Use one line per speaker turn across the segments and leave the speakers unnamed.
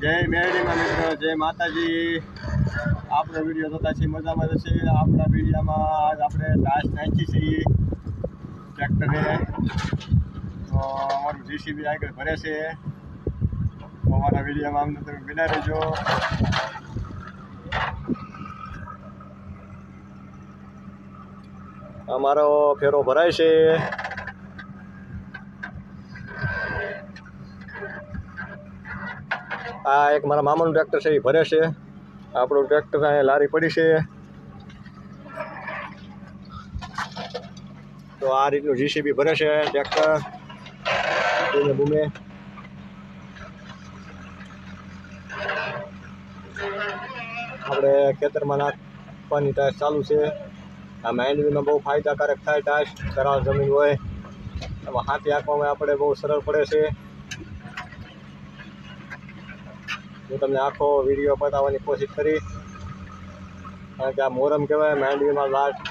જય મેરડીમાં મિત્રો, જય માતાજી. આપણો વિડીયો જોતા છીએ મજામાં જશે. આપણા વિડીયોમાં આજ આપણે ઘાસ નાખી છીએ ટ્રેક્ટરે. તો અમારું જીસીબી આગળ ભરે છે. તો અમારા વિડીયોમાં અમને તમે બિના રહેજો. અમારો ફેરો ભરાય છે. આ એક મારા મામાનું ટ્રેક્ટર છે, એ ભરે છે. આપણું ટ્રેક્ટર અહીંયા લારી પડી છે. તો આ રીતનું જીસીબી ભરે છે ટ્રેક્ટર બૂમે બૂમે. આપણે ખેતરમાં નાખવાની ટાઈસ ચાલુ છે. આ માંડવીમાં બહુ ફાયદાકારક થાય. ટાઈસ કરાળ જમીન હોય એમાં હાથી આંકવામાં આપણે બહુ સરળ પડે છે. હું તમને આખો વિડીયો બતાવવાની કોશિશ કરી, કારણ કે આ મોરમ કહેવાય. માંડવીમાં લાસ્ટ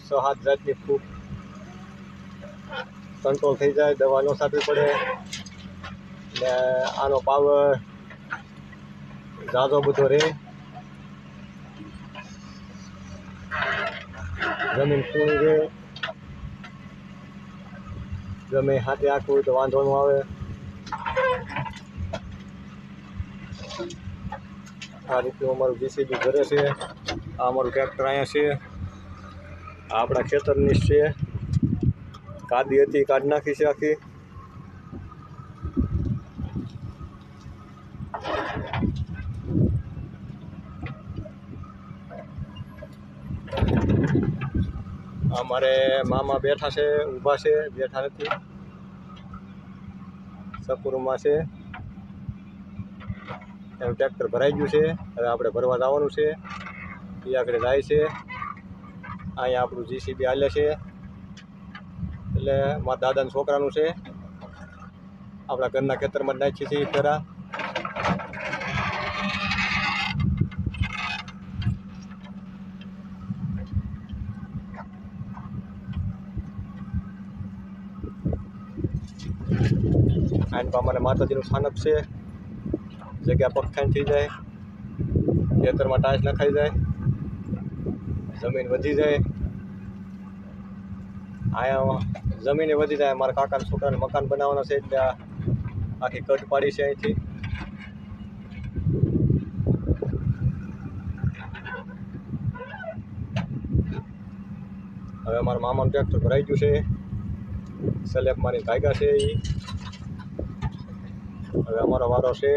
6-7 જાતની ફૂગ કંટ્રોલ થઈ જાય, દવા ન છાંટવી પડે ને આનો પાવર ઝાઝો બધો રહે. જમીન પૂરી રહે, ગમે હાથે આંકવું હોય તો વાંધો ન આવે. આ રીતનું અમારું જીસીબી ભરે છે. આ અમારું ટ્રેક્ટર અહીંયા છે. આ આપણા ખેતરની છે. કાદી હતી, કાઢી નાખી છે આખી. અમારે મામા બેઠા છે, ઊભા છે, બેઠા નથી, સપુરમાં છે. એનું ટ્રેક્ટર ભરાઈ ગયું છે. હવે આપણે ભરવા જવાનું છે. એ આગળ જાય છે. અહીંયા આપણું જીસીબી હાલે છે. એટલે મારા દાદાના છોકરાનું છે. આપણા ઘરના ખેતરમાં જ નાખીએ છીએ ફેરા. આને પર અમારે માતાજીનું સ્થાનક છે. જગ્યા પગખાન થઈ જાય, ખેતરમાં ટાઈસ નખાઈ જાય, જમીન વધી જાય. અહીંયા જમીને વધી જાય. મારા કાકાના છોકરાને મકાન બનાવવાના છે, એટલે આખી કટ પાડી છે અહીંથી. હવે અમારા મામાનું ટ્રેક્ટર ભરાઈ ગયું છે. સલેબ મારી ભાગ્યા છે. એ હવે અમારો વારો છે.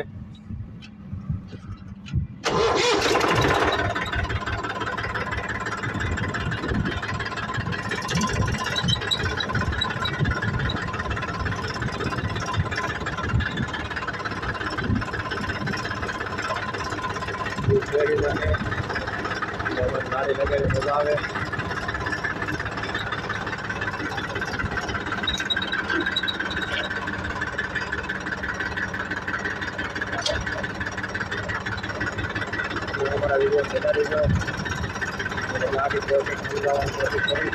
નારી લગાવી મજા આવે. અમારા વિડીયો જોતા રહેજો. નારી પ્રોજેક્ટ સમજાવવાની કોશિશ કરી.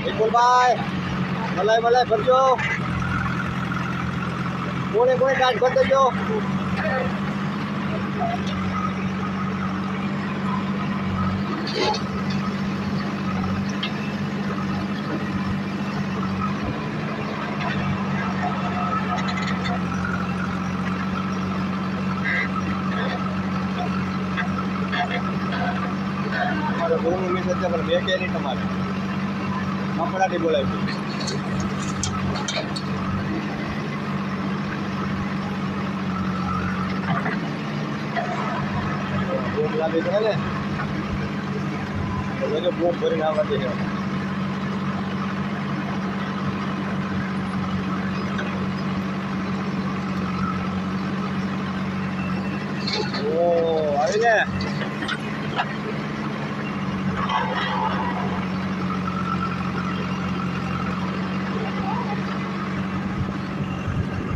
વિપુલભાઈ મલાઈ ભરજો. કોને ટાઈટ ભરી દેજો. તમારે ઘરનું મિસ છે, પણ બે કે નહીં તમારે કપડાથી બોલાવી. ભૂખ લાગી છે ને. એટલે બૂમ ભરીને આવવા દે છે. ઓ આવી ને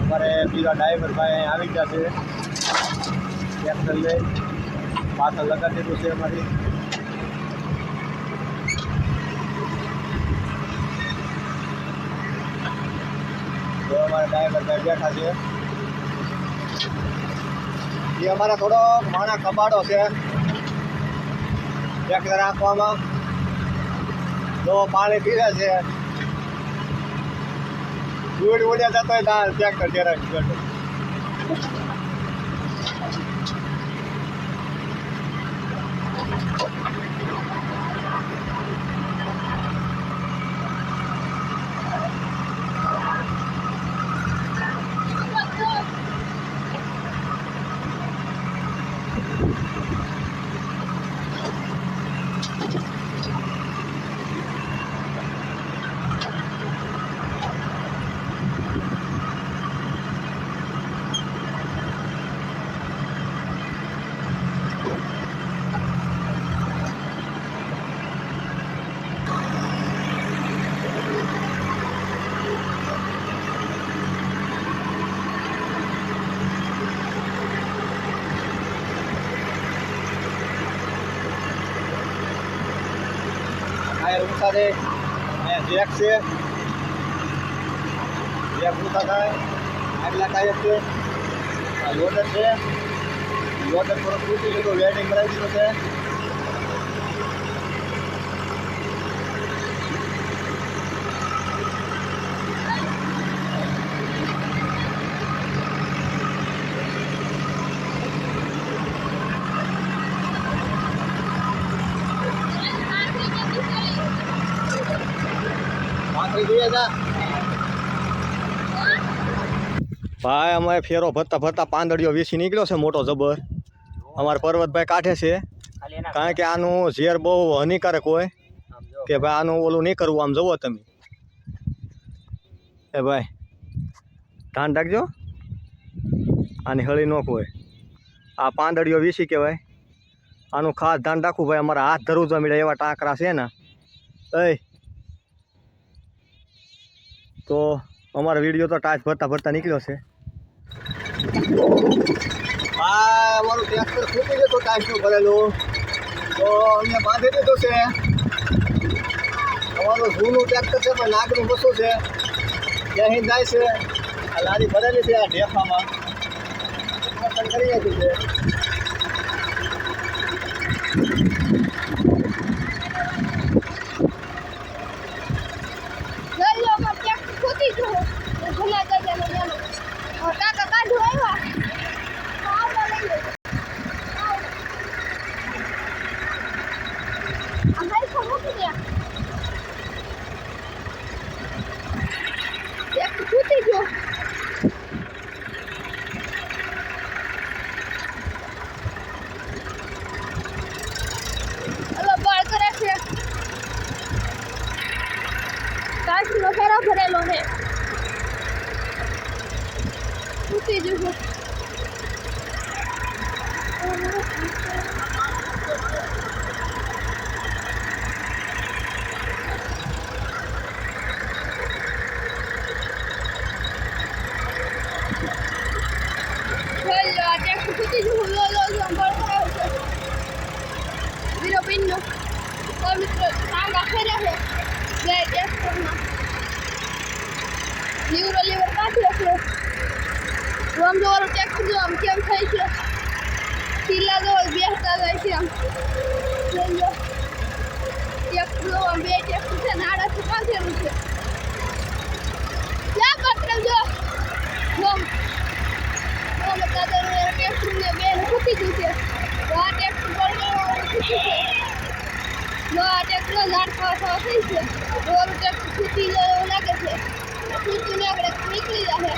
અમારે બીજા ડ્રાઈવર ભાઈ આવી ગયા છે. ટ્રેક્ટર લઈ પાછળ લગાડી દીધું છે અમારી. તો અમારા ડ્રાઈવર ભાઈ બેઠા છે. એ અમારે થોડો માણા કબાડો છે ટ્રેક્ટર રાખવામાં. તો પાણી પીવે છે. દૂર ઉડ્યા જતો હોય ટ્રેક્ટર ચેરાવી બેઠો. ઊંચા છે અહીંયા જેક છે. જેક ઊંચા થાય આગલા ટાયર છે. લોડર છે. લોડર થોડો તૂટી લીધું વેલ્ડિંગ કરાવી દીધું છે. ભાઈ અમે ફેરો ભરતા ભરતા પાંદડીઓ વીસી નીકળ્યો છે મોટો જબર. અમારા પર્વતભાઈ કાઢે છે કારણ કે આનું ઝેર બહુ હાનિકારક હોય કે ભાઈ આનું ઓલું નહીં કરવું. આમ જુઓ તમે એ ભાઈ ધ્યાન રાખજો આની હળી નોખ હોય. આ પાંદડીઓ વીસી કહેવાય. આનું ખાસ ધ્યાન રાખવું ભાઈ. અમારા હાથ ધરવું જમીડે એવા ટાંકરા છે ને. તો અમારો વિડીયો તો ટાચ ભરતા ભરતા નીકળ્યો છે. હા અમારું ટ્રેક્ટર ફૂટી ગયું ટાચનું ભરેલું તો અમને બાંધી દીધું છે. અમારું જૂનું ટ્રેક્ટર છે પણ નાગનું બસું છે ત્યાં જાય છે. આ લારી ભરેલી છે આ ઢેફામાં કરી નાખ્યું છે.
ભરેલો છે તૂટી જશે. લીવર કાઢ્યો છે. આમ જો ટ્રેક્ટર જો આમ કેમ થાય છે. ઢીલા જો બેસતા જાય છે. આમ ટ્રેક્ટર જો આમ બે ટ્રેક્ટર છે નાડાથી કાઢેલું છે. ક્યાં પટલ જો ટ્રેક્ટર ને બેન ફૂટી ગયું છે. તો આ ટ્રેક્ટર ફૂટી છે. જો આ ટ્રેક્ટર ઝાડ ખાવા થઈ છે. ટ્રેક્ટર ફૂટી જાય એવું લાગે છે. નીકળી જશે.